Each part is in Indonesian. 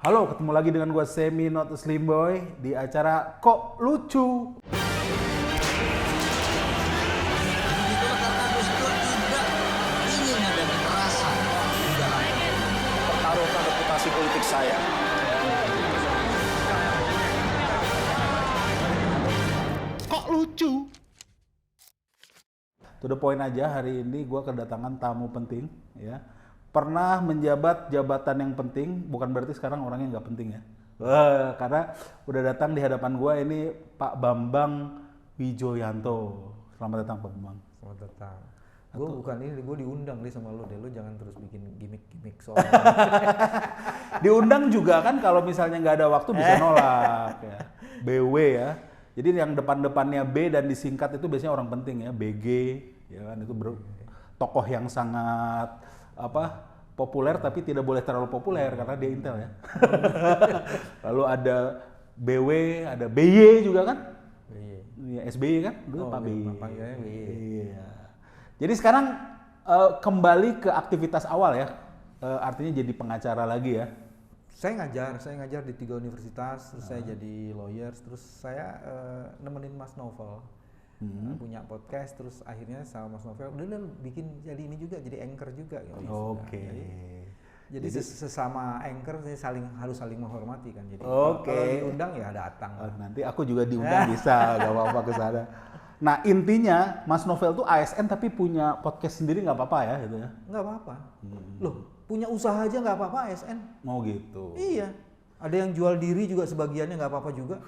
Halo, ketemu lagi dengan gue Semi Not a Slim Boy di acara Kok Lucu. Itulah karena Gus Dur tidak ingin ada kekerasan di dalam Pertaruhkan reputasi politik saya. Kok lucu? To the point aja, hari ini gue kedatangan tamu penting, ya. Pernah menjabat jabatan yang penting, bukan berarti sekarang orangnya nggak penting ya. Karena udah datang di hadapan gue ini Pak Bambang Wijoyanto. Selamat datang Pak Bambang. Selamat datang. Gue bukan ini, gue diundang nih sama lo deh. Lo jangan terus bikin gimmick soal. Diundang juga kan kalau misalnya nggak ada waktu bisa nolak ya. BW ya. Jadi yang depan-depannya B dan disingkat itu biasanya orang penting ya. BG ya kan, itu tokoh yang sangat populer tapi tidak boleh terlalu populer karena dia Intel ya. Lalu ada BW, ada BY juga kan? BY. SBY kan? Dulu Pak BY. Panggilnya BY. Iya. Jadi sekarang kembali ke aktivitas awal ya. Artinya jadi pengacara lagi ya. Saya ngajar di 3 universitas, terus saya jadi lawyer, terus saya nemenin Mas Novel. Punya podcast, terus akhirnya sama Mas Novel udah bikin jadi ini juga, jadi anchor juga. Oke. Jadi sesama anchor harus saling menghormati kan. Jadi Oke. kalau diundang ya datang. Nanti aku juga diundang bisa, gak apa-apa ke sana. Nah intinya Mas Novel tuh ASN tapi punya podcast sendiri nggak apa-apa ya gitu ya? Nggak apa-apa. Loh, punya usaha aja nggak apa-apa ASN. Mau gitu? Iya. Ada yang jual diri juga sebagiannya nggak apa-apa juga.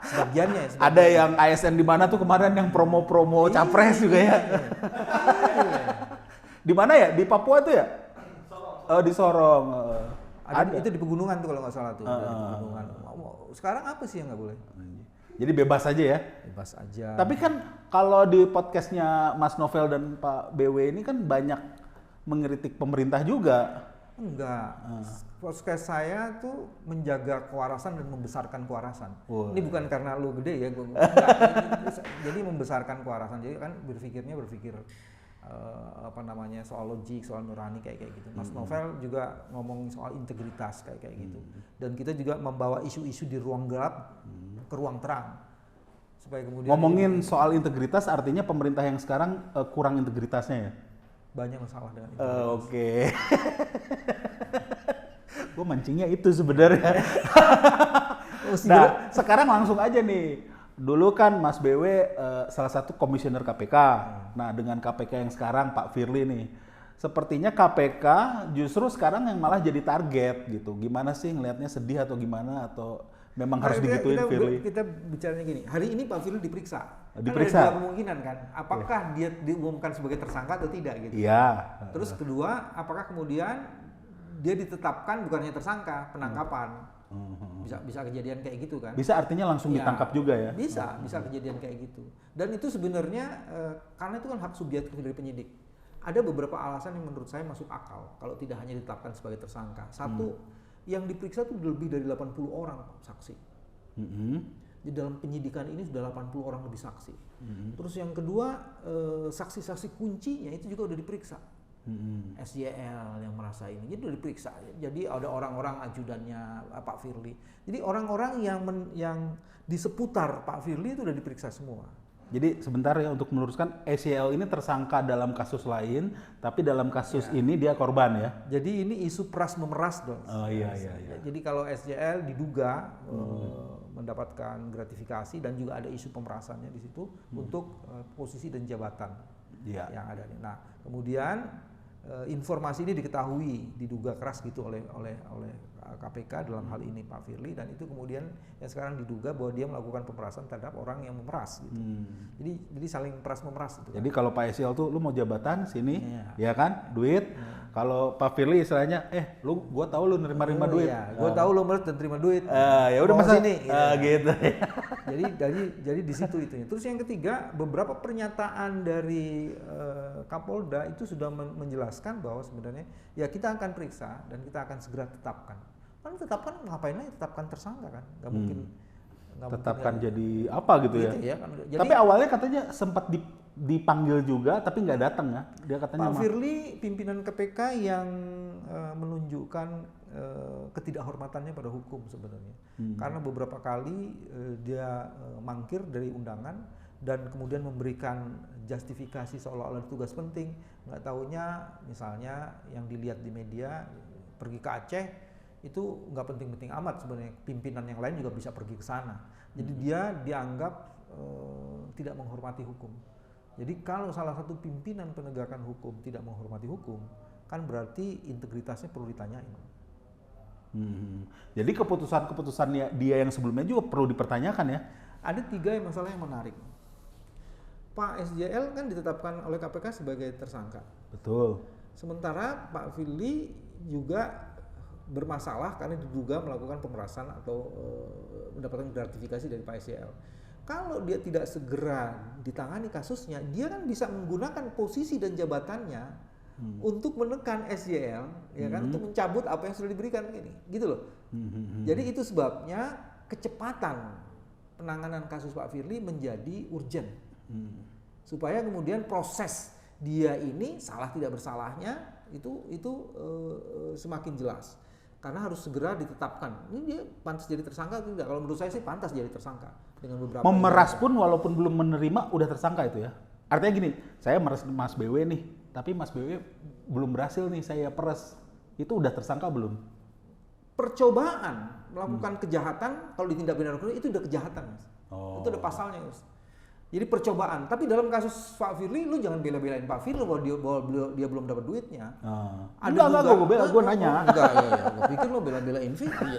Sebagiannya. Ada yang ASN di mana tuh kemarin yang promo-promo capres juga ya? Di mana ya? Di Papua tuh ya? Di Sorong. Ada. Itu di pegunungan tuh kalau nggak salah tuh. Di pegunungan. Sekarang apa sih yang nggak boleh? Jadi bebas aja ya? Bebas aja. Tapi kan kalau di podcastnya Mas Novel dan Pak BW ini kan banyak mengkritik pemerintah juga. Enggak. Podcast saya tuh menjaga kewarasan dan membesarkan kewarasan. Ini bukan karena lu gede ya, jadi membesarkan kewarasan. Jadi kan berpikir soal logik, soal nurani kayak gitu. Mas Novel juga ngomong soal integritas kayak gitu. Dan kita juga membawa isu-isu di ruang gelap ke ruang terang. Supaya kemudian ngomongin soal integritas artinya pemerintah yang sekarang kurang integritasnya ya? Banyak masalah dengan itu. Oke. Gue mancingnya itu sebenarnya. Nah, sekarang langsung aja nih. Dulu kan Mas BW salah satu komisioner KPK. Nah, dengan KPK yang sekarang Pak Firly nih. Sepertinya KPK justru sekarang yang malah jadi target gitu. Gimana sih ngelihatnya, sedih atau gimana, atau memang harus digituin Firly? Kita bicaranya gini, hari ini Pak Firly diperiksa. Diperiksa. Kan ada 2 kemungkinan kan, apakah dia diumumkan sebagai tersangka atau tidak gitu. Iya. Terus kedua, apakah kemudian dia ditetapkan bukannya tersangka, penangkapan. Bisa kejadian kayak gitu kan. Bisa artinya langsung ditangkap juga ya? Bisa kejadian kayak gitu. Dan itu sebenarnya karena itu kan hak subjektif dari penyidik. Ada beberapa alasan yang menurut saya masuk akal kalau tidak hanya ditetapkan sebagai tersangka. Satu, yang diperiksa itu lebih dari 80 orang saksi. Di dalam penyidikan ini sudah 80 orang lebih saksi. Terus yang kedua, saksi-saksi kuncinya itu juga udah diperiksa. SYL yang merasa ini, jadi udah diperiksa. Jadi ada orang-orang ajudannya Pak Firly. Jadi orang-orang yang di seputar Pak Firly itu udah diperiksa semua. Jadi sebentar ya untuk meluruskan, SYL ini tersangka dalam kasus lain, tapi dalam kasus ini dia korban ya? Jadi ini isu peras memeras dong. Oh iya. Jadi kalau SJL diduga mendapatkan gratifikasi dan juga ada isu pemerasannya di situ untuk posisi dan jabatan yang ada. Nah kemudian informasi ini diketahui diduga keras gitu oleh KPK dalam hal ini Pak Firly, dan itu kemudian yang sekarang diduga bahwa dia melakukan pemerasan terhadap orang yang memeras gitu. Jadi saling peras memeras gitu. Jadi kalau Pak SYL tuh lu mau jabatan sini, ya kan, duit. Kalau Pak Firly istilahnya, gua tahu lu nerima duit. Iya, gua tahu lu meres dan terima duit. Ya udah masa sini. Gitu. Jadi di situ itunya. Terus yang ketiga, beberapa pernyataan dari Kapolda itu sudah menjelaskan bahwa sebenarnya ya kita akan periksa dan kita akan segera tetapkan. Kan tetapkan ngapain lagi, tetapkan tersangka kan? Nggak mungkin. Tetapkan jadi apa gitu ya? Kan. Jadi, tapi awalnya katanya sempat dipanggil juga tapi nggak datang ya? Dia katanya Pak Firly pimpinan KPK yang menunjukkan ketidakhormatannya pada hukum sebenarnya. Karena beberapa kali dia mangkir dari undangan dan kemudian memberikan justifikasi seolah-olah tugas penting, nggak taunya misalnya yang dilihat di media pergi ke Aceh itu nggak penting-penting amat sebenarnya, pimpinan yang lain juga bisa pergi ke sana. Jadi dia dianggap tidak menghormati hukum. Jadi kalau salah satu pimpinan penegakan hukum tidak menghormati hukum, kan berarti integritasnya perlu ditanyain. Jadi keputusan-keputusannya dia yang sebelumnya juga perlu dipertanyakan ya? Ada 3 masalah yang menarik. Pak SJL kan ditetapkan oleh KPK sebagai tersangka. Betul. Sementara Pak Firly juga bermasalah karena diduga melakukan pemerasan atau mendapatkan gratifikasi dari Pak SJL. Kalau dia tidak segera ditangani kasusnya, dia kan bisa menggunakan posisi dan jabatannya untuk menekan SJL, ya kan, untuk mencabut apa yang sudah diberikan ini, gitu loh. Jadi itu sebabnya kecepatan penanganan kasus Pak Firly menjadi urgent, supaya kemudian proses dia ini salah tidak bersalahnya itu semakin jelas. Karena harus segera ditetapkan. Ini dia pantas jadi tersangka atau tidak? Kalau menurut saya sih pantas jadi tersangka dengan beberapa. Memeras pun walaupun belum menerima udah tersangka itu ya. Artinya gini, saya meres Mas BW nih, tapi Mas BW belum berhasil nih saya peres. Itu udah tersangka belum? Percobaan melakukan kejahatan kalau ditindak pidana hukum itu udah kejahatan, Mas. Oh. Itu udah pasalnya, Mas. Jadi percobaan. Tapi dalam kasus Pak Firly, lu jangan bela-belain Pak Firly bahwa dia belum dapat duitnya. Enggak, gue bela, gue nanya. Enggak, ya. Gue pikir lo bela-belain Firly.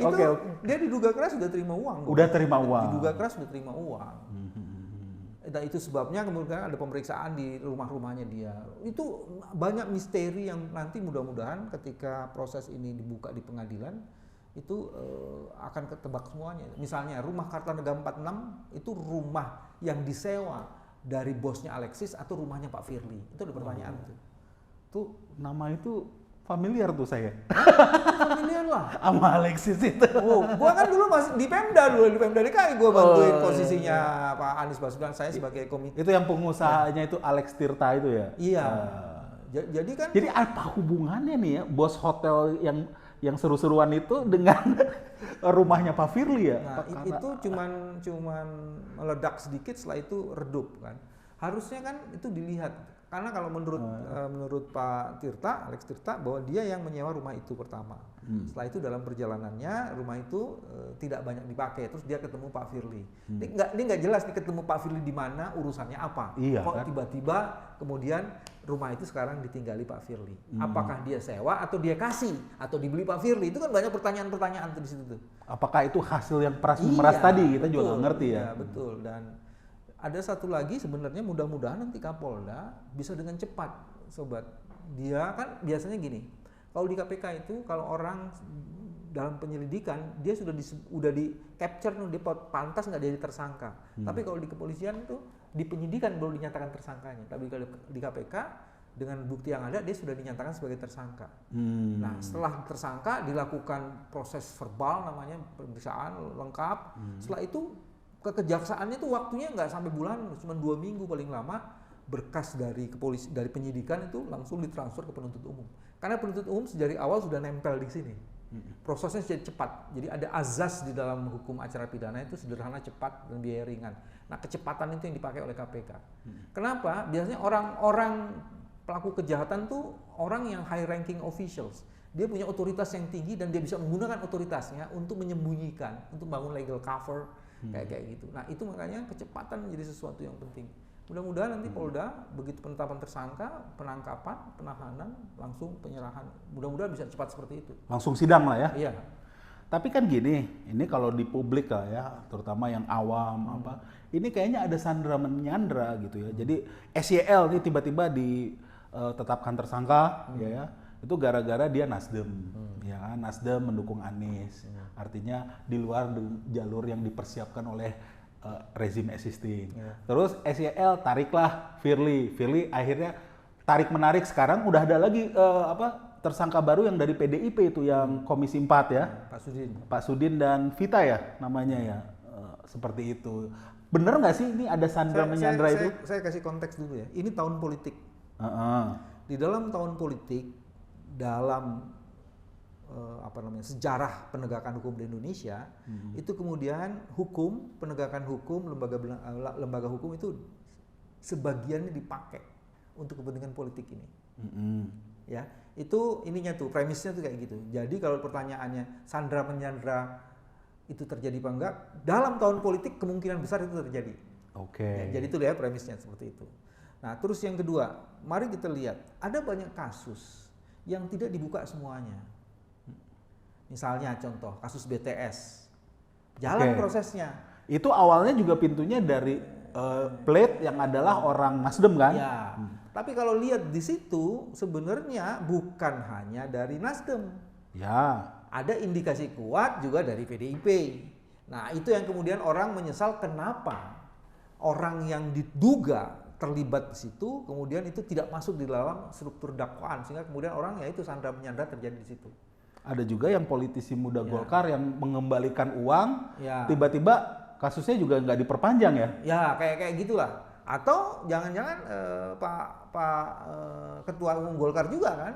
Itu Oke. dia diduga keras sudah terima uang. Udah terima uang. Diduga keras sudah terima uang. Dan itu sebabnya kemudian ada pemeriksaan di rumah-rumahnya dia. Itu banyak misteri yang nanti mudah-mudahan ketika proses ini dibuka di pengadilan itu akan ketebak semuanya. Misalnya rumah Kartanegara 46 itu rumah yang disewa dari bosnya Alexis atau rumahnya Pak Firly. Itu ada pertanyaan tuh. Tuh nama itu familiar tuh saya. Familiar lah. Sama Alexis itu. Oh, gua kan dulu masih di Pemda DKI gua bantuin posisinya Pak Anies Baswedan, saya sebagai komite. Itu yang pengusahanya itu Alex Tirta itu ya? Iya. Jadi kan. Jadi apa hubungannya nih ya bos hotel yang seru-seruan itu dengan rumahnya Pak Firly ya? Nah, itu cuman meledak sedikit, setelah itu redup kan. Harusnya kan itu dilihat. Karena kalau menurut Pak Tirta, Alex Tirta, bahwa dia yang menyewa rumah itu pertama. Setelah itu dalam perjalanannya rumah itu tidak banyak dipakai. Terus dia ketemu Pak Firly. Ini nggak jelas nih ketemu Pak Firly di mana, urusannya apa. Iya, kok kan? tiba-tiba kemudian rumah itu sekarang ditinggali Pak Firly. Apakah dia sewa atau dia kasih atau dibeli Pak Firly? Itu kan banyak pertanyaan-pertanyaan tuh di situ tuh. Apakah itu hasil yang memeras tadi? Kita juga nggak ngerti ya. Iya, betul. Dan ada satu lagi sebenarnya, mudah-mudahan nanti Kapolda bisa dengan cepat, sobat. Dia kan biasanya gini, kalau di KPK itu kalau orang dalam penyelidikan dia sudah di capture, dia pantas nggak jadi tersangka. Tapi kalau di kepolisian itu di penyidikan baru dinyatakan tersangkanya. Tapi kalau di KPK dengan bukti yang ada dia sudah dinyatakan sebagai tersangka. Nah, setelah tersangka dilakukan proses verbal namanya pemeriksaan lengkap. Setelah itu kejaksaannya tuh waktunya nggak sampai bulan, cuma 2 minggu paling lama. Berkas dari penyidikan itu langsung ditransfer ke penuntut umum. Karena penuntut umum sejak awal sudah nempel di sini. Prosesnya jadi cepat. Jadi ada azas di dalam hukum acara pidana itu sederhana, cepat, dan biaya ringan. Nah, kecepatan itu yang dipakai oleh KPK. Kenapa? Biasanya orang-orang pelaku kejahatan tuh orang yang high ranking officials. Dia punya otoritas yang tinggi dan dia bisa menggunakan otoritasnya untuk menyembunyikan, untuk bangun legal cover. Kayak gitu. Nah, itu makanya kecepatan menjadi sesuatu yang penting. Mudah-mudahan nanti Polda begitu penetapan tersangka, penangkapan, penahanan, langsung penyerahan. Mudah-mudahan bisa cepat seperti itu. Langsung sidang lah ya. Iya. Tapi kan gini, ini kalau di publik lah ya, terutama yang awam ini kayaknya ada sandra menyandra gitu ya. Jadi SYL ini tiba-tiba ditetapkan tersangka ya. Itu gara-gara dia Nasdem, ya kan? Nasdem mendukung Anies, artinya di luar jalur yang dipersiapkan oleh rezim existing. Terus SYL tariklah Firly akhirnya tarik menarik, sekarang udah ada lagi tersangka baru yang dari PDIP itu yang Komisi 4 ya, Pak Sudin dan Vita ya namanya ya, seperti itu. Bener nggak sih ini ada sandra menyandra itu? Saya kasih konteks dulu ya. Ini tahun politik. Di dalam tahun politik dalam sejarah penegakan hukum di Indonesia, itu kemudian penegakan hukum, lembaga hukum itu sebagiannya dipakai untuk kepentingan politik ini. Ya, itu ininya tuh, premisnya tuh kayak gitu. Jadi kalau pertanyaannya sandra menyandra itu terjadi apa enggak, dalam tahun politik kemungkinan besar itu terjadi. Ya, jadi itu ya premisnya seperti itu. Nah, terus yang kedua, mari kita lihat, ada banyak kasus yang tidak dibuka semuanya. Misalnya contoh kasus BTS, jalan prosesnya. Itu awalnya juga pintunya dari Plate yang adalah orang Nasdem kan? Ya. Tapi kalau lihat di situ sebenarnya bukan hanya dari Nasdem. Ya. Ada indikasi kuat juga dari PDIP. Nah, itu yang kemudian orang menyesal kenapa orang yang diduga terlibat di situ kemudian itu tidak masuk di dalam struktur dakwaan, sehingga kemudian orang ya itu sandra menyandra terjadi di situ. Ada juga yang politisi muda Golkar yang mengembalikan uang, Ya. tiba-tiba kasusnya juga nggak diperpanjang ya? Ya, kayak gitulah. Atau jangan-jangan Pak Ketua Umum Golkar juga kan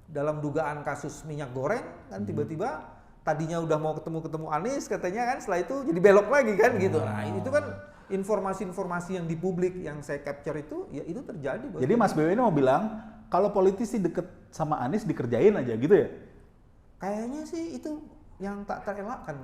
dalam dugaan kasus minyak goreng kan tiba-tiba tadinya udah mau ketemu Anies katanya kan, setelah itu jadi belok lagi kan gitu. Nah, itu kan informasi-informasi yang di publik yang saya capture itu ya itu terjadi. Jadi Mas BW ini mau bilang kalau politisi deket sama Anies dikerjain aja gitu ya? Kayaknya sih itu yang tak terelakkan.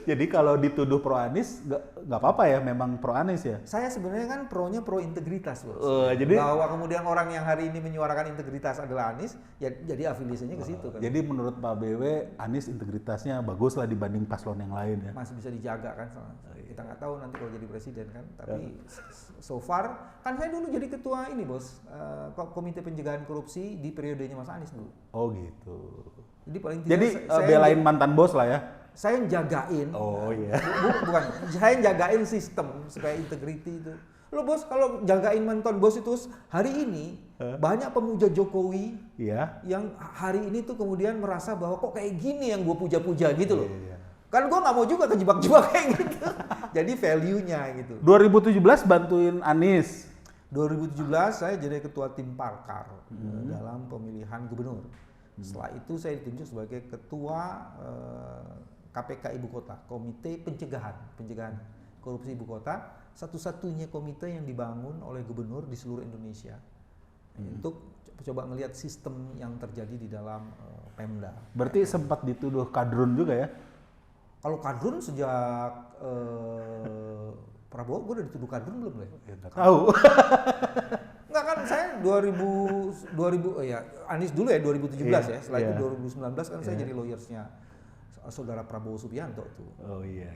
Jadi kalau dituduh pro Anies nggak apa-apa ya, memang pro Anies ya? Saya sebenarnya kan pro-nya pro integritas, Bos. Jadi bahwa kemudian orang yang hari ini menyuarakan integritas adalah Anies, ya jadi afiliasinya ke situ kan. Jadi menurut Pak BW Anies integritasnya bagus lah dibanding paslon yang lain ya? Masih bisa dijaga kan, kita nggak tahu nanti kalau jadi presiden kan. Tapi so far kan saya dulu jadi ketua ini, Bos, Komite Pencegahan Korupsi di periodenya Mas Anies dulu. Oh gitu. Jadi paling tidak Jadi belain mantan bos lah ya? Saya jagain. Oh iya. Bukan, saya jagain sistem supaya integriti itu. Lo Bos, kalau jagain mantan bos itu hari ini banyak pemuja Jokowi yang hari ini tuh kemudian merasa bahwa kok kayak gini yang gue puja-puja gitu loh. Iya. Kan gue nggak mau juga kejebak-jebak kayak gitu. Jadi value-nya gitu. 2017 bantuin Anies. 2017 saya jadi ketua tim Parkar dalam pemilihan gubernur. Setelah itu saya ditunjuk sebagai ketua KPK Ibu Kota, Komite Pencegahan Korupsi Ibu Kota, satu-satunya komite yang dibangun oleh gubernur di seluruh Indonesia untuk coba ngelihat sistem yang terjadi di dalam Pemda. Berarti sempat dituduh kadrun juga ya? Kalau kadrun sejak Prabowo, gue udah dituduh kadrun belum ya? Nggak tahu. Enggak kan, saya 2000 ya Anies dulu ya 2017 ya. Setelah itu 2019 kan saya jadi lawyersnya saudara Prabowo Subianto tuh. Oh iya.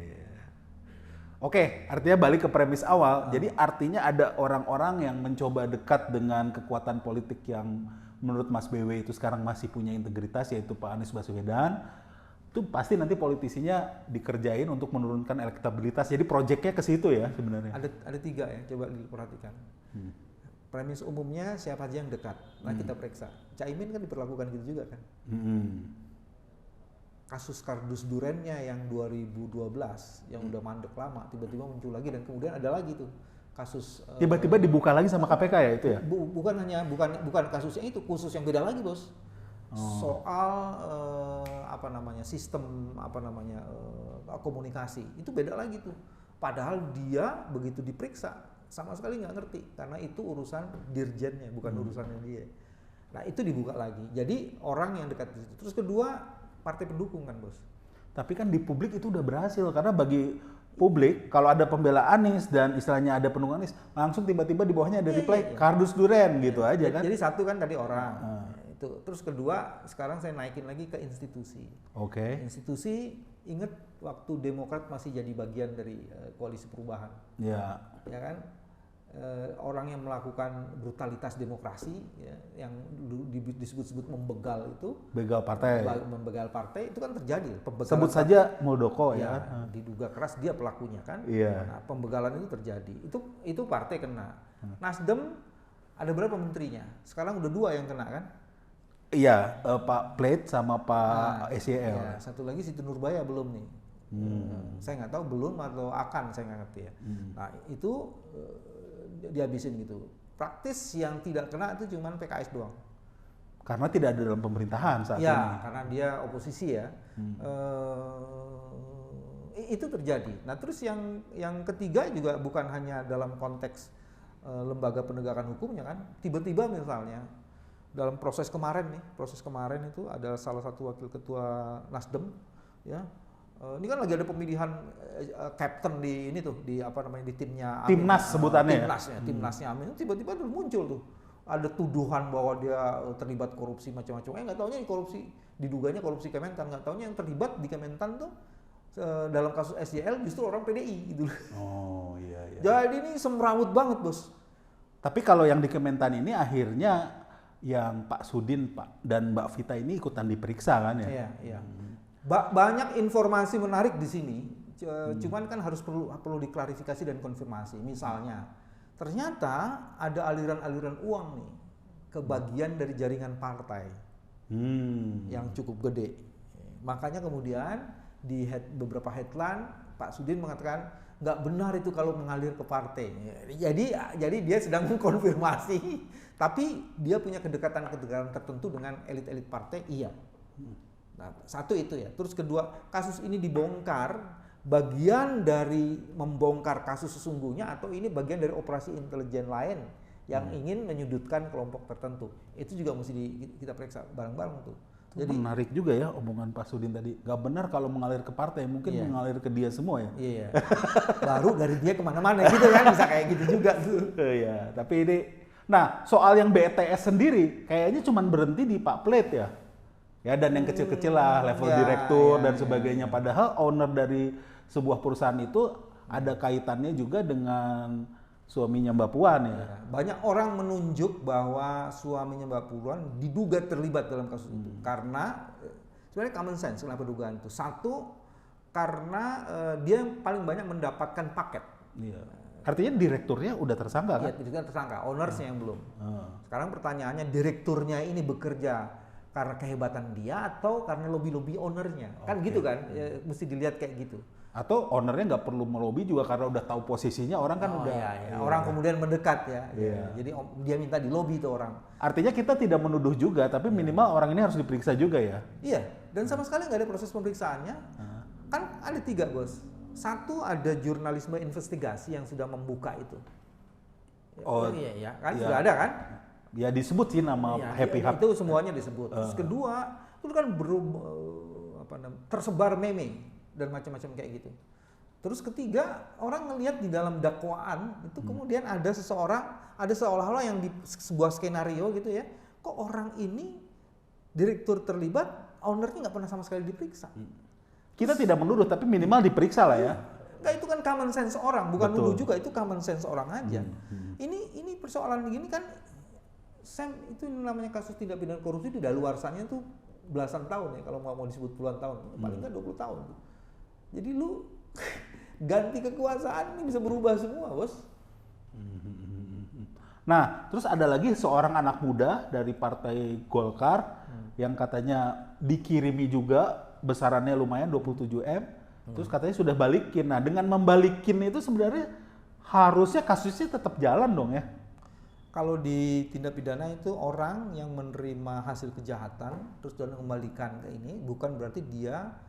Oke, artinya balik ke premis awal. Jadi artinya ada orang-orang yang mencoba dekat dengan kekuatan politik yang menurut Mas BW itu sekarang masih punya integritas, yaitu Pak Anies Baswedan. Itu pasti nanti politisinya dikerjain untuk menurunkan elektabilitas. Jadi proyeknya ke situ ya sebenarnya. Ada 3 ya, coba diperhatikan. Premis umumnya siapa aja yang dekat. Nah kita periksa. Caimin kan diperlakukan gitu juga kan. Kasus kardus durennya yang 2012 yang udah mandek lama tiba-tiba muncul lagi dan kemudian ada lagi tuh kasus tiba-tiba dibuka lagi sama KPK ya itu ya? Bukan kasusnya itu, khusus yang beda lagi, Bos. Soal sistem komunikasi itu beda lagi tuh. Padahal dia begitu diperiksa sama sekali nggak ngerti karena itu urusan dirjennya bukan urusannya dia. Nah itu dibuka lagi. Jadi orang yang dekat di situ. Terus kedua partai pendukung kan, Bos. Tapi kan di publik itu udah berhasil karena bagi publik kalau ada pembela Anies dan istilahnya ada pendukung Anies langsung tiba-tiba di bawahnya ada reply kardus duren gitu aja kan. Jadi satu kan tadi orang. Itu. Terus kedua sekarang saya naikin lagi ke institusi. Oke. Institusi, ingat waktu Demokrat masih jadi bagian dari koalisi perubahan. Ya. Ya kan? Orang yang melakukan brutalitas demokrasi ya, yang disebut-sebut membegal itu, membegal partai itu kan terjadi. Sebut saja Muldoko ya. Diduga keras dia pelakunya kan. Iya. Nah, pembegalan itu terjadi. Itu partai kena. Nasdem ada berapa menterinya? Sekarang udah 2 yang kena kan? Iya, Pak Plate sama Pak SYL. Ya, satu lagi Siti Nurbaya belum nih. Saya nggak tahu belum atau akan, saya nggak ngerti ya. Nah itu dihabisin gitu. Praktis yang tidak kena itu cuman PKS doang. Karena tidak ada dalam pemerintahan saat ini. Ya, karena dia oposisi ya. Itu terjadi. Nah, terus yang ketiga juga bukan hanya dalam konteks lembaga penegakan hukumnya kan. Tiba-tiba misalnya dalam proses kemarin itu ada salah satu wakil ketua Nasdem ya. Ini kan lagi ada pemilihan captain di ini tuh di apa namanya di timnya Amin. Timnas sebutannya. Timnasnya Amin. Tiba-tiba terus muncul tuh ada tuduhan bahwa dia terlibat korupsi macam-macam. Nggak taunya korupsi, diduganya korupsi Kementan. Nggak taunya yang terlibat di Kementan tuh dalam kasus SJL justru orang PDI gitu. Oh iya. Jadi ini semrawut banget bos. Tapi kalau yang di Kementan ini akhirnya yang Pak Sudin dan Mbak Vita ini ikutan diperiksa kan ya? Iya. Banyak informasi menarik di sini. Cuman kan harus perlu diklarifikasi dan konfirmasi. Misalnya, ternyata ada aliran-aliran uang nih ke bagian dari jaringan partai yang cukup gede. Makanya kemudian di beberapa headline Pak Sudin mengatakan nggak benar itu kalau mengalir ke partai. Jadi dia sedang mengkonfirmasi, tapi dia punya kedekatan-kedekatan tertentu dengan elit-elit partai. Iya. Nah, satu itu ya. Terus kedua, kasus ini dibongkar bagian dari membongkar kasus sesungguhnya atau ini bagian dari operasi intelijen lain yang ingin menyudutkan kelompok tertentu. Itu juga mesti kita periksa bareng-bareng tuh. Jadi menarik juga ya omongan Pak Sudin tadi. Gak benar kalau mengalir ke partai, mungkin mengalir ke dia semua ya. Iya. Baru dari dia kemana-mana gitu kan, bisa kayak gitu juga tuh. Iya, tapi ini, nah soal yang BTS sendiri kayaknya cuma berhenti di Pak Plate ya. Ya dan yang kecil-kecil lah, level direktur dan sebagainya. Padahal owner dari sebuah perusahaan itu ada kaitannya juga dengan suaminya Mbak Puan ya. Banyak orang menunjuk bahwa suaminya Mbak Puan diduga terlibat dalam kasus itu karena sebenarnya common sense kenapa dugaan itu. Satu, karena dia yang paling banyak mendapatkan paket. Iya. Artinya direkturnya udah tersangka kan? Iya, direkturnya tersangka, ownersnya yang belum. Sekarang pertanyaannya, direkturnya ini bekerja karena kehebatan dia atau karena lobby-lobby ownernya? Kan gitu kan, ya, mesti dilihat kayak gitu. Atau ownernya nggak perlu melobi juga karena udah tahu posisinya, orang kan udah. Iya. Orang kemudian mendekat ya. Jadi dia minta di lobby tuh orang. Artinya kita tidak menuduh juga, tapi minimal orang ini harus diperiksa juga ya. Iya, dan sama sekali nggak ada proses pemeriksaannya. Kan ada 3 bos. Satu, ada jurnalisme investigasi yang sudah membuka itu. Iya, kan sudah ada kan? Ya disebut sih nama Happy Hub. Itu semuanya disebut. Terus kedua, itu kan tersebar meme dan macam-macam kayak gitu. Terus ketiga, orang ngelihat di dalam dakwaan itu kemudian ada seseorang, ada seolah-olah yang di sebuah skenario gitu ya, kok orang ini direktur terlibat, ownernya nggak pernah sama sekali diperiksa. Kita tidak menuduh, tapi minimal diperiksa lah ya. Enggak, itu kan common sense orang, bukan nuduh juga, itu common sense orang aja. Ini persoalan begini kan, Sam, itu namanya kasus tindak pidana korupsi di daluarsanya tuh belasan tahun ya, kalau mau disebut puluhan tahun, paling nggak 20 tahun. Jadi lu ganti kekuasaan ini bisa berubah semua, bos. Nah, terus ada lagi seorang anak muda dari Partai Golkar yang katanya dikirimi juga, besarannya lumayan 27M, terus katanya sudah balikin. Nah, dengan membalikin itu sebenarnya harusnya kasusnya tetap jalan dong ya. Kalau di tindak pidana itu orang yang menerima hasil kejahatan terus dan mengembalikan ke ini bukan berarti dia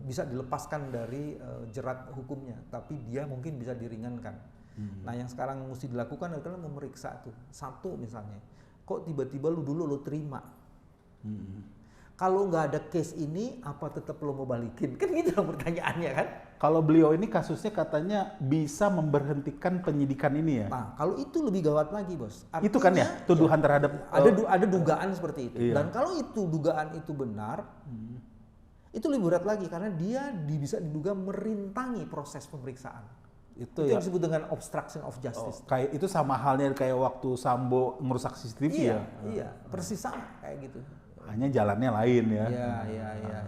bisa dilepaskan dari jerat hukumnya, tapi dia mungkin bisa diringankan. Nah, yang sekarang mesti dilakukan adalah memeriksa tuh. Satu misalnya, kok tiba-tiba lu terima? Kalau nggak ada case ini, apa tetap lo mau balikin? Kan gitu pertanyaannya kan? Kalau beliau ini kasusnya katanya bisa memberhentikan penyidikan ini ya? Nah, kalau itu lebih gawat lagi, bos. Artinya, itu kan ya, tuduhan terhadap... Ada dugaan seperti itu. Iya. Dan kalau itu dugaan itu benar, itu lebih berat lagi karena dia bisa diduga merintangi proses pemeriksaan. Itu yang disebut dengan obstruction of justice. Kayak itu sama halnya kayak waktu Sambo ngerusak CCTV ya? Iya, persis sama kayak gitu. Hanya jalannya lain ya. Iya.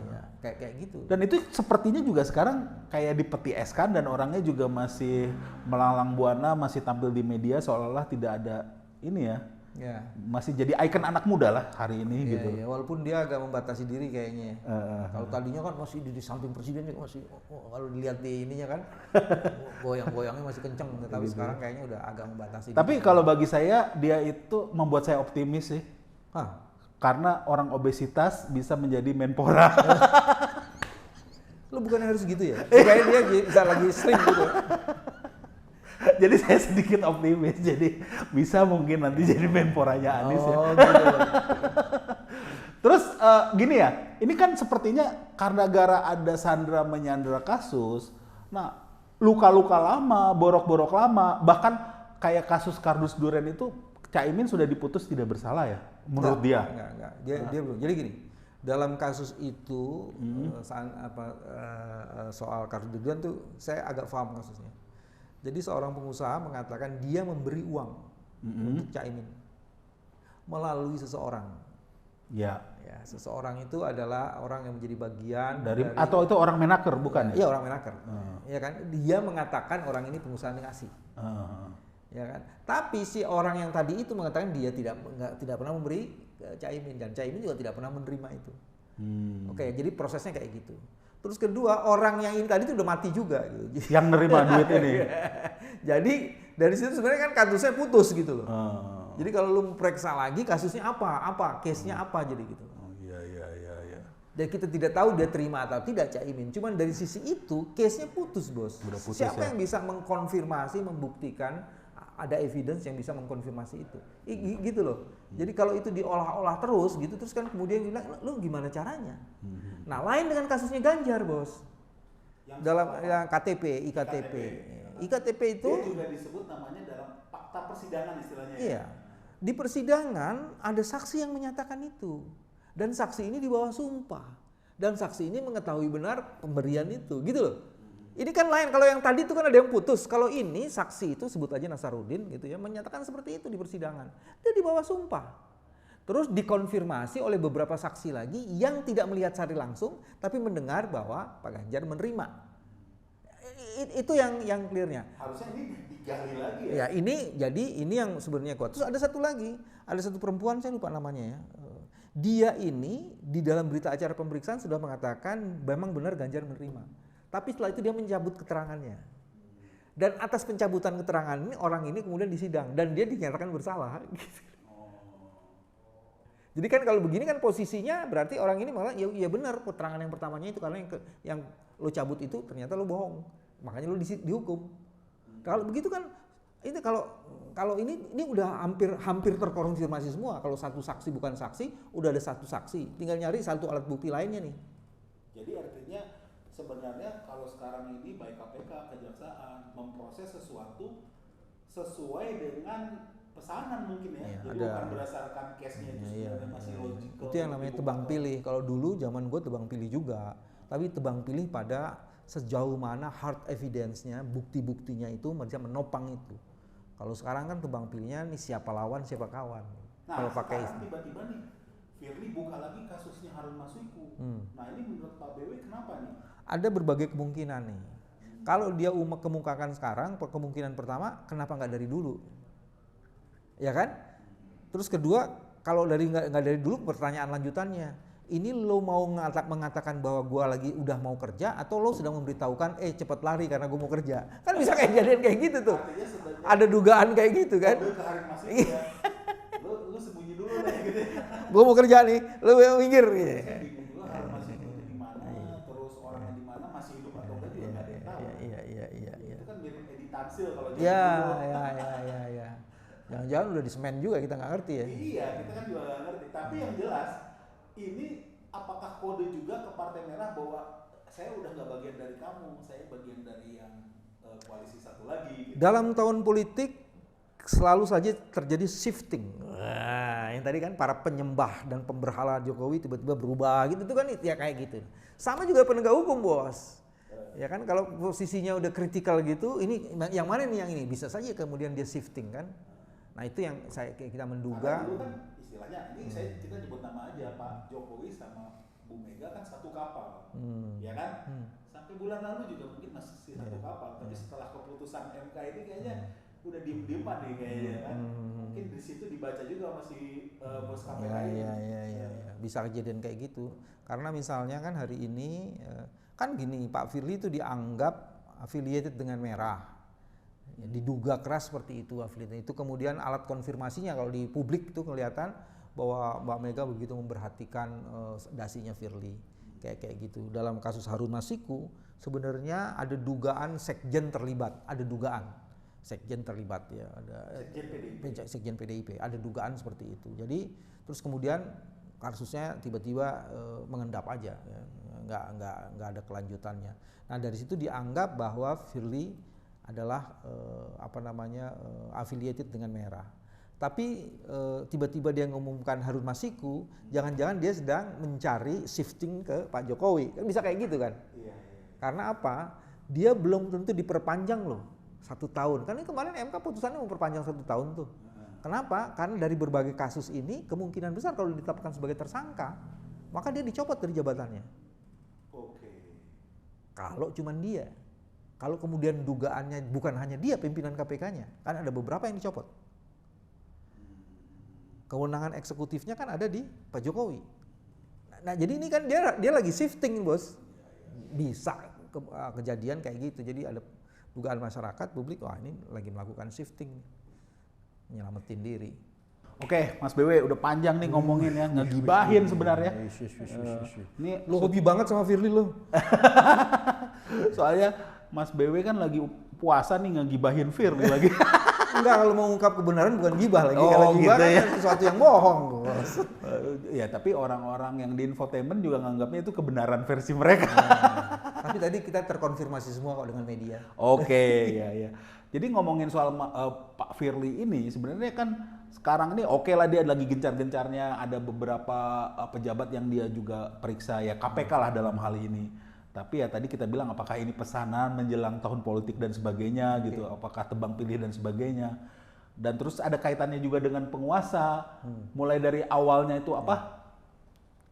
Kayak gitu. Dan itu sepertinya juga sekarang kayak dipetieskan dan orangnya juga masih melalang buana, masih tampil di media seolah-olah tidak ada ini ya. Ya. Masih jadi ikon anak muda lah hari ini Iya, gitu. iya. Walaupun dia agak membatasi diri kayaknya. Kalau tadinya kan masih di samping presiden juga masih kalau dilihat di ininya kan goyang-goyangnya masih kenceng, tapi sekarang kayaknya udah agak membatasi. Tapi kalau bagi saya dia itu membuat saya optimis sih. Hah, Karena orang obesitas bisa menjadi Menpora. lu bukan harus gitu ya? Supaya dia bisa lagi slim gitu. Jadi saya sedikit optimis. Jadi bisa mungkin nanti jadi Menporanya Anies ya. Oh, gitu. Terus gini ya, ini kan sepertinya karena gara ada Sandra menyandra kasus, nah luka-luka lama, borok-borok lama, bahkan kayak kasus kardus Duren itu, Caimin sudah diputus tidak bersalah ya, menurut dia. Enggak. Dia belum. Jadi gini, dalam kasus itu soal kardus Duren tuh saya agak paham kasusnya. Jadi seorang pengusaha mengatakan dia memberi uang untuk Caimin melalui seseorang. Ya. Ya, seseorang itu adalah orang yang menjadi bagian Dari atau itu orang Menaker bukan ya? Iya, orang Menaker. Ya kan? Dia mengatakan orang ini pengusaha yang ngasih. Ya kan? Tapi si orang yang tadi itu mengatakan dia tidak pernah memberi ke Caimin dan Caimin juga tidak pernah menerima itu. Oke, jadi prosesnya kayak gitu. Terus kedua, orang yang ini tadi itu udah mati juga gitu. Yang nerima duit ini. Jadi dari situ sebenarnya kan kasusnya putus gitu loh. Jadi kalau lu periksa lagi kasusnya apa, case-nya apa jadi gitu. Oh iya. Dan kita tidak tahu dia terima atau tidak Caimin. Cuman dari sisi itu case-nya putus, Bos. Udah putus, Siapa ya? yang bisa mengkonfirmasi, membuktikan ada evidence yang bisa mengkonfirmasi itu. Gitu loh. Jadi kalau itu diolah-olah terus gitu, terus kan kemudian bilang, lu gimana caranya? Nah, lain dengan kasusnya Ganjar, Bos. Dalam yang KTP, IKTP. IKTP itu Dia juga disebut namanya dalam fakta persidangan istilahnya. iya. Di persidangan ada saksi yang menyatakan itu. Dan saksi ini di bawah sumpah. Dan saksi ini mengetahui benar pemberian itu, gitu loh. Ini kan lain, kalau yang tadi itu kan ada yang putus. Kalau ini saksi itu sebut aja Nasaruddin gitu ya, menyatakan seperti itu di persidangan. Dia di bawah sumpah. Terus dikonfirmasi oleh beberapa saksi lagi yang tidak melihat secara langsung tapi mendengar bahwa Pak Ganjar menerima. Itu yang clear-nya. Harusnya ini digali lagi ya. Ya ini jadi ini yang sebenarnya kuat. Terus ada satu lagi, ada satu perempuan saya lupa namanya ya. Dia ini di dalam berita acara pemeriksaan sudah mengatakan memang benar Ganjar menerima. Tapi setelah itu dia mencabut keterangannya. Dan atas pencabutan keterangan ini orang ini kemudian disidang dan dia dinyatakan bersalah. Jadi kan kalau begini kan posisinya berarti orang ini malah ya benar keterangan yang pertamanya itu karena yang lo cabut itu ternyata lo bohong. Makanya lo dihukum. Kalau begitu kan itu kalau ini udah hampir terkonfirmasi semua. Kalau satu saksi bukan saksi, udah ada satu saksi. Tinggal nyari satu alat bukti lainnya nih. Jadi artinya sebenarnya kalau sekarang ini baik KPK, Kejaksaan memproses sesuatu sesuai dengan pesanan mungkin ya. Jadi bukan berdasarkan case-nya itu sebenarnya masih logikal. Itu yang namanya tebang pilih. Kalau dulu zaman gue tebang pilih juga, tapi tebang pilih pada sejauh mana hard evidence-nya, bukti-buktinya itu bisa menopang itu. Kalau sekarang kan tebang pilihnya nih siapa lawan, siapa kawan. Nah, kalau pakai tiba-tiba nih Firly buka lagi kasusnya Harun Masiku. Nah, ini menurut Pak BW kenapa nih? ada berbagai kemungkinan nih. Kalau dia kemukakan sekarang, kemungkinan pertama kenapa nggak dari dulu? Ya kan? Terus kedua, kalau nggak dari dulu, pertanyaan lanjutannya, ini lo mau mengatakan bahwa gua lagi udah mau kerja atau lo sedang memberitahukan cepat lari karena gua mau kerja? Kan bisa kejadian kayak gitu tuh. Ada dugaan kayak gitu kan? Lu sembunyi dulu deh gitu. Gua mau kerja nih, lo minggir gitu. Bingung juga Harun Masiku itu di mana, terus orangnya di mana, masih hidup atau enggak juga nggak ada yang tahu. Iya. Itu kan mirip Edi Tansil kalau Ya. Jangan-jangan udah disemen juga kita nggak ngerti ya. Iya, kita kan juga nggak ngerti. Tapi yang jelas, ini apakah kode juga ke Partai Merah bahwa saya udah nggak bagian dari kamu, saya bagian dari yang koalisi satu lagi. Gitu. Dalam tahun politik selalu saja terjadi shifting. Nah, yang tadi kan para penyembah dan pemberhala Jokowi tiba-tiba berubah gitu, itu kan ya kayak gitu. Sama juga penegak hukum, Bos. Ya kan kalau posisinya udah kritikal gitu, ini yang mana nih yang ini? Bisa saja kemudian dia shifting kan. Nah, itu yang kita menduga. Karena dulu kan istilahnya ini kita nyebut nama aja Pak Jokowi sama Bu Mega kan satu kapal. Ya kan? Sampai bulan lalu juga mungkin masih satu kapal, tapi setelah keputusan MK ini kayaknya udah diem-dieman nih kayaknya kan. Mungkin di situ dibaca juga masih bos KPK ini. Iya. Bisa kejadian kayak gitu. Karena misalnya kan hari ini kan gini, Pak Firly itu dianggap affiliated dengan Merah. Ya, diduga keras seperti itu affiliated. Itu kemudian alat konfirmasinya kalau di publik itu kelihatan bahwa Mbak Mega begitu memperhatikan dasinya Firly. Kayak gitu. Dalam kasus Harun Masiku sebenarnya ada dugaan sekjen terlibat, ada dugaan. Sekjen terlibat ya, ada sekjen PDIP, ada dugaan seperti itu. Jadi terus kemudian kasusnya tiba-tiba mengendap aja, ya. nggak ada kelanjutannya. Nah dari situ dianggap bahwa Firly adalah affiliated dengan Merah. Tapi tiba-tiba dia mengumumkan Harun Masiku, jangan-jangan dia sedang mencari shifting ke Pak Jokowi, kan bisa kayak gitu kan? Iya. Karena apa? Dia belum tentu diperpanjang loh. 1 tahun, kan ini kemarin MK putusannya memperpanjang 1 tahun tuh. Kenapa? Karena dari berbagai kasus ini kemungkinan besar kalau ditetapkan sebagai tersangka, maka dia dicopot dari jabatannya. Oke. Kalau cuman dia, kalau kemudian dugaannya bukan hanya dia pimpinan KPK-nya, kan ada beberapa yang dicopot. Kewenangan eksekutifnya kan ada di Pak Jokowi. Nah jadi ini kan dia lagi shifting bos, bisa kejadian kayak gitu. Jadi ada dugaan masyarakat publik, wah ini lagi melakukan shifting, nyelamatin diri. Oke, Mas BW udah panjang nih ngomongin ya, ngegibahin sebenarnya. Ini lo hobi banget sama Firly lo. Soalnya Mas BW kan lagi puasa nih ngegibahin Firly lagi. Enggak, kalau mau ngungkap kebenaran bukan gibah lagi. Oh, kalau gibah gitu kan ya. sesuatu yang bohong. Ya tapi orang-orang yang di infotainment juga nganggapnya itu kebenaran versi mereka. Tapi tadi kita terkonfirmasi semua kok dengan media. Oke, ya. Jadi ngomongin soal Pak Firly ini sebenarnya kan sekarang ini oke lah dia lagi gencar-gencarnya, ada beberapa pejabat yang dia juga periksa ya KPK lah dalam hal ini. Tapi ya tadi kita bilang apakah ini pesanan menjelang tahun politik dan sebagainya gitu, apakah tebang pilih dan sebagainya. Dan terus ada kaitannya juga dengan penguasa, mulai dari awalnya itu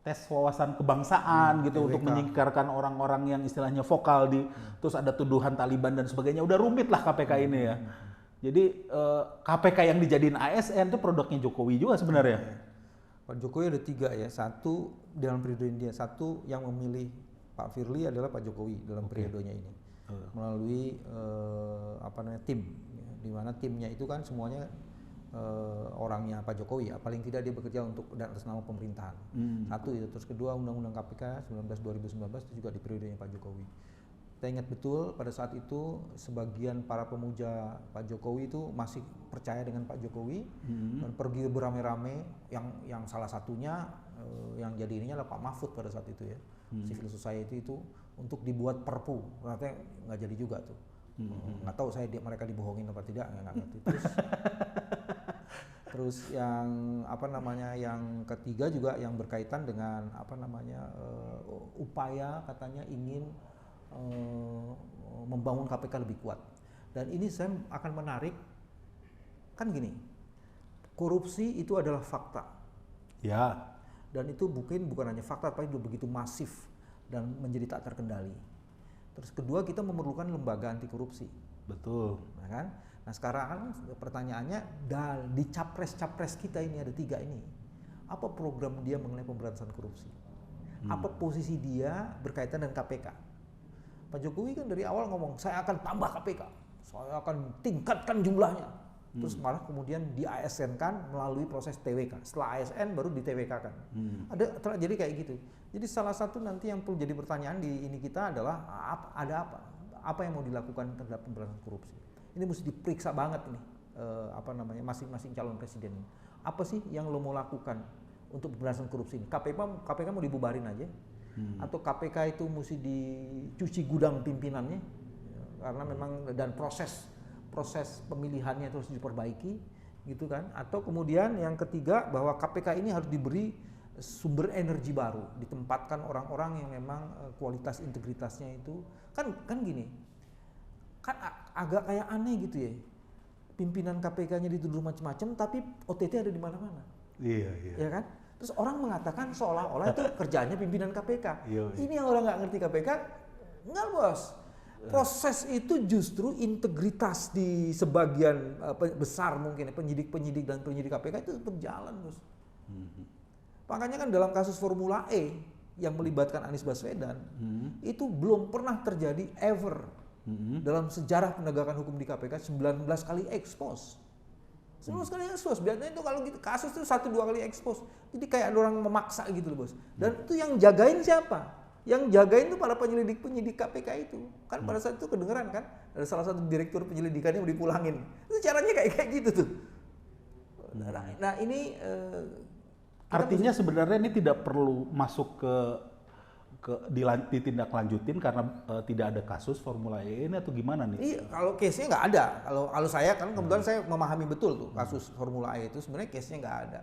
tes wawasan kebangsaan gitu untuk menyingkirkan orang-orang yang istilahnya vokal terus ada tuduhan Taliban dan sebagainya. Udah rumit lah KPK ini ya. Jadi KPK yang dijadiin ASN itu produknya Jokowi juga sebenarnya. Pak Jokowi ada 3 ya, 1 dalam periode dia, 1 yang memilih Pak Firly adalah Pak Jokowi dalam periodenya ini melalui tim, di mana timnya itu kan semuanya orangnya Pak Jokowi ya, paling tidak dia bekerja untuk dan atas nama pemerintahan. 1 itu, terus kedua Undang-Undang KPK 2019 itu juga di periodenya Pak Jokowi. Kita ingat betul pada saat itu sebagian para pemuja Pak Jokowi itu masih percaya dengan Pak Jokowi dan pergi beramai-ramai, yang salah satunya yang jadi ininya adalah Pak Mahfud pada saat itu ya. Civil Society itu untuk dibuat perpu, ternyata nggak jadi juga tuh. Nggak tahu mereka dibohongin apa tidak, nggak ngerti. Terus yang yang ketiga juga yang berkaitan dengan upaya katanya ingin membangun KPK lebih kuat. Dan ini saya akan menarik, kan gini, korupsi itu adalah fakta. Ya. Dan itu bukan hanya fakta, tapi juga begitu masif dan menjadi tak terkendali. Terus kedua, kita memerlukan lembaga anti korupsi. Betul. Nah, kan? Nah sekarang pertanyaannya, di capres-capres kita ini ada 3 ini. Apa program dia mengenai pemberantasan korupsi? Apa posisi dia berkaitan dengan KPK? Pak Jokowi kan dari awal ngomong, saya akan tambah KPK, saya akan tingkatkan jumlahnya. Terus malah kemudian di ASN-kan melalui proses TWK. Setelah ASN baru di TWK-kan. Ada jadi kayak gitu. Jadi salah satu nanti yang perlu jadi pertanyaan di ini kita adalah ada apa yang mau dilakukan terhadap pemberantasan korupsi. Ini mesti diperiksa banget nih masing-masing calon presiden. Apa sih yang lo mau lakukan untuk pemberantasan korupsi ini? KPK mau dibubarin aja? Atau KPK itu mesti dicuci gudang pimpinannya? Karena memang dan proses pemilihannya terus diperbaiki gitu kan, atau kemudian yang ketiga bahwa KPK ini harus diberi sumber energi baru, ditempatkan orang-orang yang memang kualitas integritasnya itu kan gini kan agak kayak aneh gitu ya, pimpinan KPK-nya dituduh macam-macam tapi OTT ada di mana-mana. Iya. Ya kan, terus orang mengatakan seolah-olah itu kerjanya pimpinan KPK. Iya. Ini yang orang nggak ngerti KPK, enggak bos. Proses itu justru integritas di sebagian besar mungkin penyidik-penyidik dan penyidik KPK itu berjalan, Bos. Makanya kan dalam kasus Formula E yang melibatkan Anies Baswedan itu belum pernah terjadi ever dalam sejarah penegakan hukum di KPK 19 kali ekspos. 19 kali ekspos. Biasanya itu kalau gitu kasus itu 1-2 kali ekspos. Jadi kayak ada orang memaksa gitu loh, Bos. Dan itu yang jagain siapa? Yang jagain itu para penyelidik KPK itu. Kan pada saat itu kedengeran kan ada salah satu direktur penyelidikannya mau dipulangin. Itu caranya kayak gitu tuh. Nah, ini artinya sebenarnya ini tidak perlu masuk ke ditindaklanjutin karena tidak ada kasus Formula E ini atau gimana nih? Iya, kalau case-nya nggak ada. Kalau saya kan kebetulan saya memahami betul tuh kasus Formula E itu sebenarnya case-nya nggak ada.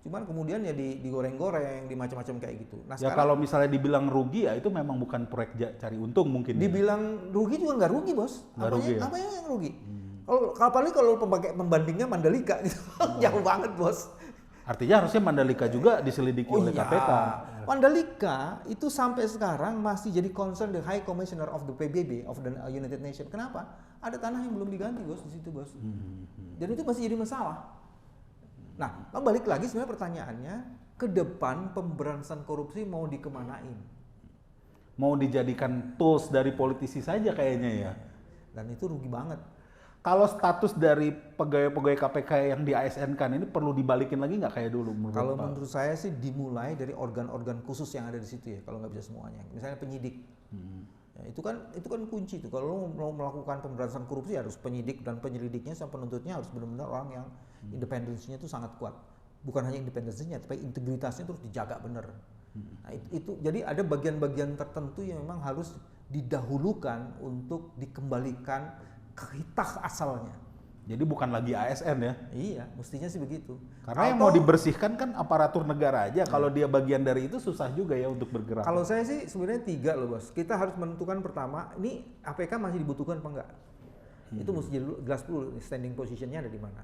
Cuman kemudian ya digoreng-goreng, di macam-macam kayak gitu. Nah, ya kalau misalnya dibilang rugi ya itu memang bukan proyek cari untung mungkin. Dibilang rugi juga nggak rugi, Bos. Apa yang rugi? Kalau pembandingnya Mandalika gitu. Jauh banget, Bos. Artinya harusnya Mandalika juga diselidiki oleh KPK. Mandalika itu sampai sekarang masih jadi concern the High Commissioner of the PBB of the United Nations. Kenapa? Ada tanah yang belum diganti, Bos, di situ, Bos. Dan itu masih jadi masalah. Nah, balik lagi sebenarnya pertanyaannya, ke depan pemberantasan korupsi mau dikemanain? Mau dijadikan tools dari politisi saja kayaknya ya. Dan itu rugi banget. Kalau status dari pegawai-pegawai KPK yang di ASN kan ini perlu dibalikin lagi nggak kayak dulu? Menurut saya sih dimulai dari organ-organ khusus yang ada di situ ya, kalau nggak bisa semuanya. Misalnya penyidik. Ya, itu kan kunci tuh. Kalau mau melakukan pemberantasan korupsi harus penyidik dan penyelidiknya sama penuntutnya harus benar-benar orang yang independensinya itu sangat kuat. Bukan hanya independensinya, tapi integritasnya terus dijaga benar. Nah, itu jadi ada bagian-bagian tertentu yang memang harus didahulukan untuk dikembalikan ke hitah asalnya. Jadi bukan lagi ASN ya? Iya, mestinya sih begitu. Karena yang mau dibersihkan kan aparatur negara aja. Kalau dia bagian dari itu susah juga ya untuk bergerak. Kalau saya sih sebenarnya 3 loh, Bos. Kita harus menentukan pertama, ini APK masih dibutuhkan apa enggak? Itu mesti jelas dulu standing positionnya ada di mana.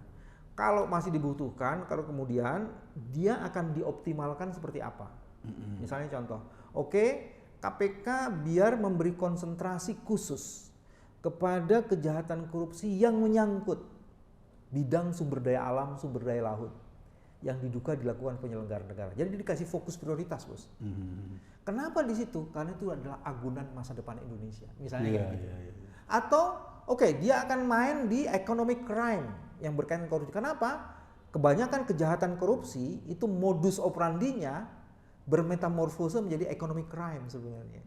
Kalau masih dibutuhkan, kalau kemudian dia akan dioptimalkan seperti apa? Misalnya contoh, KPK biar memberi konsentrasi khusus kepada kejahatan korupsi yang menyangkut bidang sumber daya alam, sumber daya laut yang diduga dilakukan penyelenggara negara. Jadi dikasih fokus prioritas, Bos. Kenapa di situ? Karena itu adalah agunan masa depan Indonesia. Misalnya gitu. Atau dia akan main di economic crime yang berkaitan korupsi. Kenapa? Kebanyakan kejahatan korupsi itu modus operandinya bermetamorfose menjadi economic crime sebenarnya.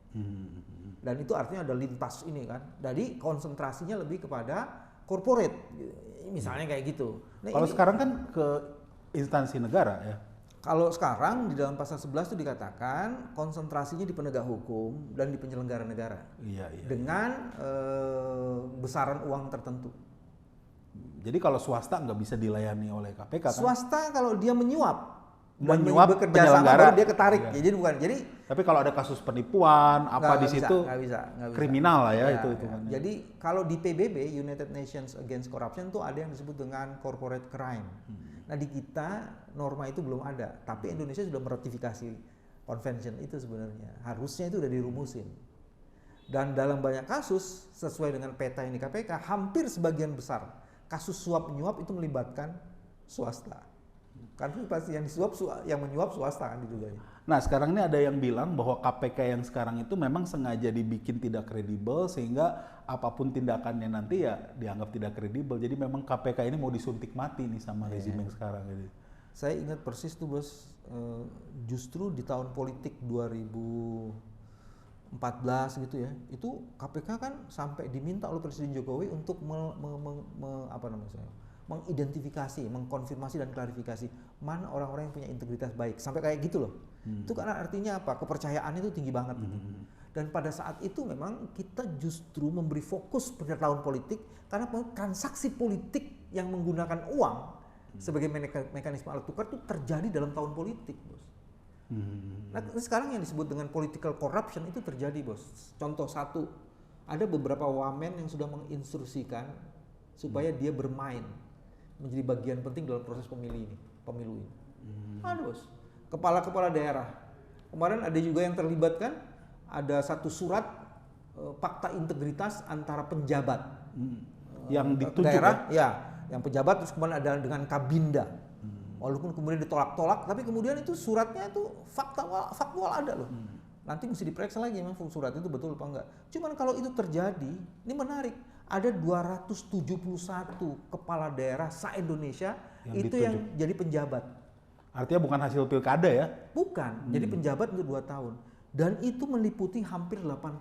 Dan itu artinya ada lintas ini kan. Jadi konsentrasinya lebih kepada corporate. Misalnya kayak gitu. Nah, kalau sekarang kan ke instansi negara ya. Kalau sekarang di dalam pasal 11 itu dikatakan konsentrasinya di penegak hukum dan di penyelenggara negara. Dengan besaran uang tertentu. Jadi kalau swasta nggak bisa dilayani oleh KPK kan? Swasta kalau dia menyuap bekerja sama baru dia ketarik. Ya, jadi bukan. Jadi tapi kalau ada kasus penipuan di situ nggak bisa. Kriminal lah ya itu. Jadi kalau di PBB United Nations Against Corruption tuh ada yang disebut dengan corporate crime. Nah di kita norma itu belum ada, tapi Indonesia sudah meratifikasi convention itu sebenarnya. Harusnya itu udah dirumusin. Dan dalam banyak kasus sesuai dengan peta yang di KPK, hampir sebagian besar kasus suap menyuap itu melibatkan swasta. Karena pasti yang disuap, yang menyuap swasta kan diduganya. Nah sekarang ini ada yang bilang bahwa KPK yang sekarang itu memang sengaja dibikin tidak kredibel sehingga apapun tindakannya nanti ya dianggap tidak kredibel. Jadi memang KPK ini mau disuntik mati nih sama rezim yang sekarang ini. Saya ingat persis tuh, Bos, justru di tahun politik 2014 gitu ya, itu KPK kan sampai diminta oleh Presiden Jokowi untuk mengidentifikasi, mengkonfirmasi dan klarifikasi mana orang-orang yang punya integritas baik, sampai kayak gitu loh. Itu karena artinya apa? Kepercayaannya itu tinggi banget. Dan pada saat itu memang kita justru memberi fokus pada tahun politik karena transaksi politik yang menggunakan uang sebagai mekanisme alat tukar itu terjadi dalam tahun politik, Bos. Nah sekarang yang disebut dengan political corruption itu terjadi, Bos. Contoh satu, ada beberapa wamen yang sudah menginstruksikan supaya dia bermain menjadi bagian penting dalam proses pemilu ini. Bos. Kepala-kepala daerah. Kemarin ada juga yang terlibat kan, ada satu surat fakta integritas antara penjabat Yang ditunjuk daerah, yang pejabat, terus kemudian ada dengan Kabinda. Walaupun kemudian ditolak-tolak, tapi kemudian itu suratnya itu faktual ada loh. Nanti mesti diperiksa lagi memang surat itu betul apa enggak. Cuman kalau itu terjadi, ini menarik. Ada 271 kepala daerah se-Indonesia itu yang jadi penjabat. Artinya bukan hasil pilkada ya? Bukan, jadi penjabat untuk 2 tahun. Dan itu meliputi hampir 80%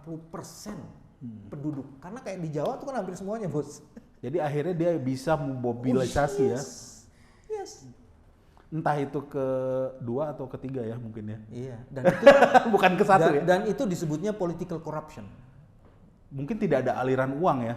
penduduk. Karena kayak di Jawa itu kan hampir semuanya, Bos. Jadi akhirnya dia bisa memobilisasi ya? Yes. Entah itu kedua atau ketiga ya mungkin ya? Iya. Dan itu Bukan ke satu ya? Dan itu disebutnya political corruption. Mungkin tidak ada aliran uang ya?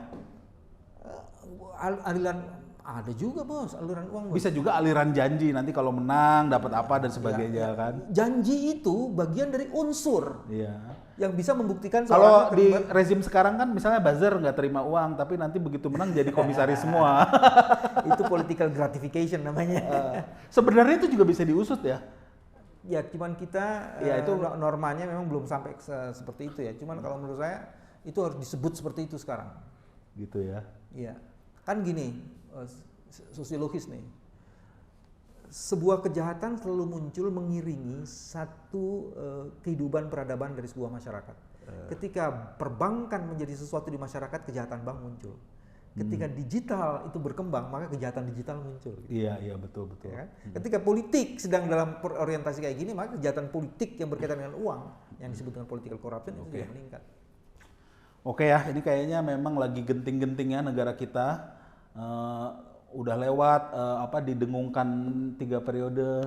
Aliran ada juga, Bos, aliran uang, Bos. Bisa juga aliran janji, nanti kalau menang dapat apa dan sebagainya kan? Janji itu bagian dari unsur Iya. yang bisa membuktikan Kalau seorang di terlibat. rezim sekarang kan misalnya buzzer nggak terima uang, tapi nanti begitu menang jadi komisaris semua. Itu political gratification namanya. Sebenarnya itu juga bisa diusut ya? Ya, cuman kita Ya, itu normanya memang belum sampai seperti itu ya. Cuman kalau menurut saya itu harus disebut seperti itu sekarang. Gitu ya? Iya. Kan gini, sosiologis nih. Sebuah kejahatan selalu muncul mengiringi satu kehidupan peradaban dari sebuah masyarakat. Ketika perbankan menjadi sesuatu di masyarakat, kejahatan bank muncul. Ketika digital itu berkembang, maka kejahatan digital muncul. Iya, betul. Ya kan? Ketika politik sedang dalam orientasi kayak gini, maka kejahatan politik yang berkaitan dengan uang, yang disebut dengan political corruption, itu juga meningkat. Oke ya, ini kayaknya memang lagi genting-gentingnya negara kita. Udah lewat didengungkan 3 periode.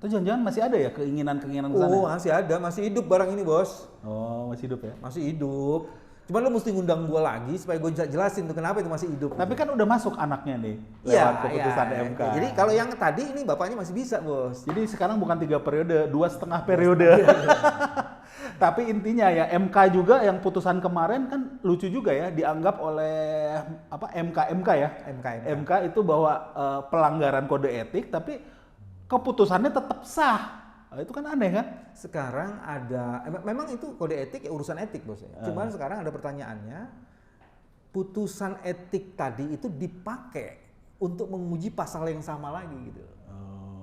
Atau jangan-jangan masih ada ya keinginan-keinginan ke sana? Oh, masih ada, masih hidup barang ini, Bos. Oh, masih hidup ya? Masih hidup. Cuman lo mesti ngundang gua lagi supaya gue jelasin tuh kenapa itu masih hidup. Tapi kan udah masuk anaknya nih Iya, lewat keputusan iya. MK. Jadi kalau yang tadi ini bapaknya masih bisa, Bos. Jadi sekarang bukan 3 periode, 2,5 periode. Tapi intinya ya MK juga yang putusan kemarin kan lucu juga ya, dianggap oleh MK ya. MK itu bahwa pelanggaran kode etik, tapi keputusannya tetap sah. Itu kan aneh kan? Sekarang ada, memang itu kode etik ya urusan etik, Bos. Cuman sekarang ada pertanyaannya, putusan etik tadi itu dipakai untuk menguji pasal yang sama lagi gitu.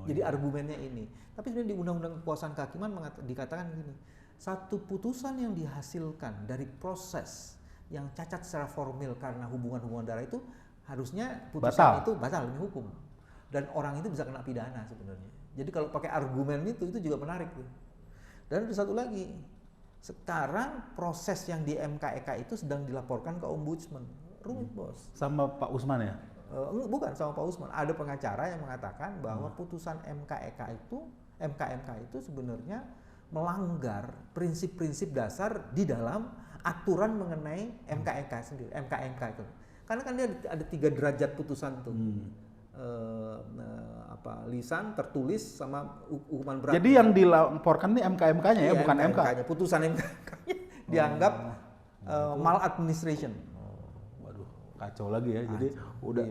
Jadi argumennya ini. Tapi sebenarnya di Undang-Undang Kekuasaan Kehakiman dikatakan gini, satu putusan yang dihasilkan dari proses yang cacat secara formil karena hubungan-hubungan darah itu harusnya putusan itu batal demi hukum. Dan orang itu bisa kena pidana sebenarnya. Jadi kalau pakai argumen itu juga menarik tuh. Dan ada satu lagi, sekarang proses yang di MKEK itu sedang dilaporkan ke Ombudsman. Rumit, Bos. Sama Pak Usman ya? Bukan sama Pak Usman. Ada pengacara yang mengatakan bahwa putusan MKEK itu sebenarnya melanggar prinsip-prinsip dasar di dalam aturan mengenai MKEK sendiri, MKMK itu. Karena kan dia ada 3 derajat putusan tuh. Lisan, tertulis, sama hukuman berat. Jadi yang dilaporkan ini MK-MK-nya ya, bukan MK. Putusan MK-nya dianggap maladministration. Waduh, kacau lagi ya. Jadi udah.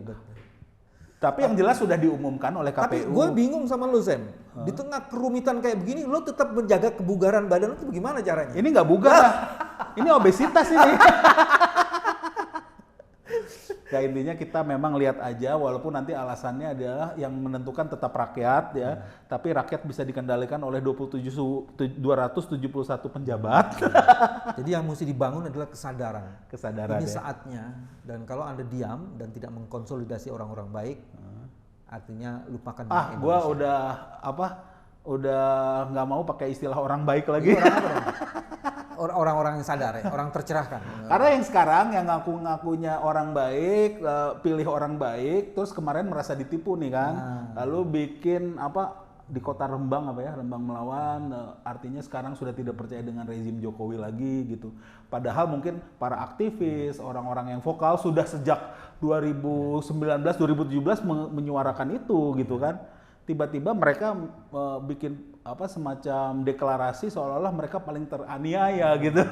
Tapi yang jelas sudah diumumkan oleh KPU. Tapi gue bingung sama lu, Sam. Di tengah kerumitan kayak begini, lo tetap menjaga kebugaran badan lo itu bagaimana caranya? Ini nggak bugar lah. Ini obesitas ini. Ya intinya kita memang lihat aja, walaupun nanti alasannya adalah yang menentukan tetap rakyat ya, tapi rakyat bisa dikendalikan oleh 271 penjabat. Jadi yang mesti dibangun adalah kesadaran. Kesadaran Ini ya. saatnya, dan kalau Anda diam dan tidak mengkonsolidasi orang-orang baik, artinya lupakan Indonesia. Gua udah nggak mau pakai istilah orang baik lagi. Orang-orang yang sadar ya, orang tercerahkan. Karena yang sekarang yang ngaku-ngakunya orang baik, pilih orang baik, terus kemarin merasa ditipu nih kan, lalu bikin di kota Rembang Rembang melawan, artinya sekarang sudah tidak percaya dengan rezim Jokowi lagi gitu. Padahal mungkin para aktivis, orang-orang yang vokal sudah sejak 2019-2017 menyuarakan itu gitu kan. Tiba-tiba mereka bikin semacam deklarasi seolah-olah mereka paling teraniaya gitu.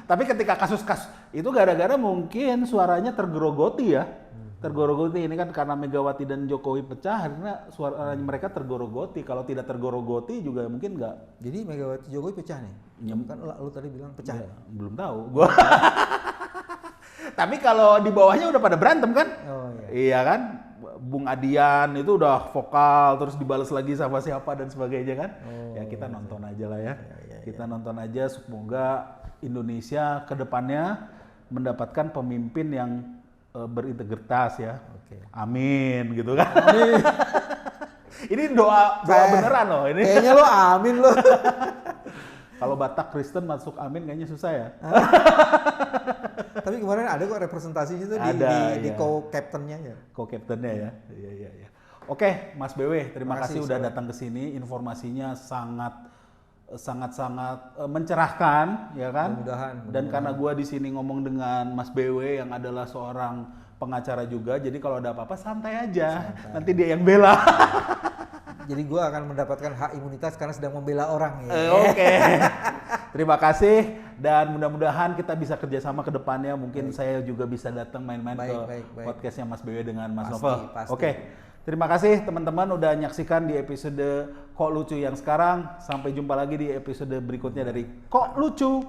Tapi ketika kasus-kasus itu gara-gara mungkin suaranya tergerogoti ya. Tergorogoti ini kan karena Megawati dan Jokowi pecah, akhirnya suara mereka tergorogoti. Kalau tidak tergorogoti juga mungkin nggak. Jadi Megawati Jokowi pecah nih. Ya, Kan lu tadi bilang pecah. Ya, belum tahu. Gua. Tapi kalau di bawahnya udah pada berantem kan? Oh iya. Iya kan? Bung Adian itu udah vokal terus dibalas lagi sama siapa dan sebagainya kan? Oh, ya kita nonton aja lah ya. Iya, Kita nonton aja, semoga Indonesia ke depannya mendapatkan pemimpin yang berintegritas ya. Oke. Amin gitu kan. Amin. Ini doa beneran loh ini. Kayaknya lo amin lo. Kalau Batak Kristen masuk amin kayaknya susah ya. Tapi kemarin ada kok representasinya tuh Ada, di iya. co-captainnya ya. Co-captainnya ya. Iya. Oke, Mas BW, terima kasih udah datang ke sini. Informasinya sangat mencerahkan, ya kan? Mudah-mudahan. Dan karena gua di sini ngomong dengan Mas BW yang adalah seorang pengacara juga, jadi kalau ada apa-apa santai aja. Nanti dia yang bela. Jadi gua akan mendapatkan hak imunitas karena sedang membela orang ya. Oke. Terima kasih dan mudah-mudahan kita bisa kerjasama ke depannya. Mungkin saya juga bisa datang main-main ke podcastnya Mas BW dengan Mas Novel. Pasti. Oke. Terima kasih teman-teman udah nyaksikan di episode Kok Lucu yang sekarang. Sampai jumpa lagi di episode berikutnya dari Kok Lucu.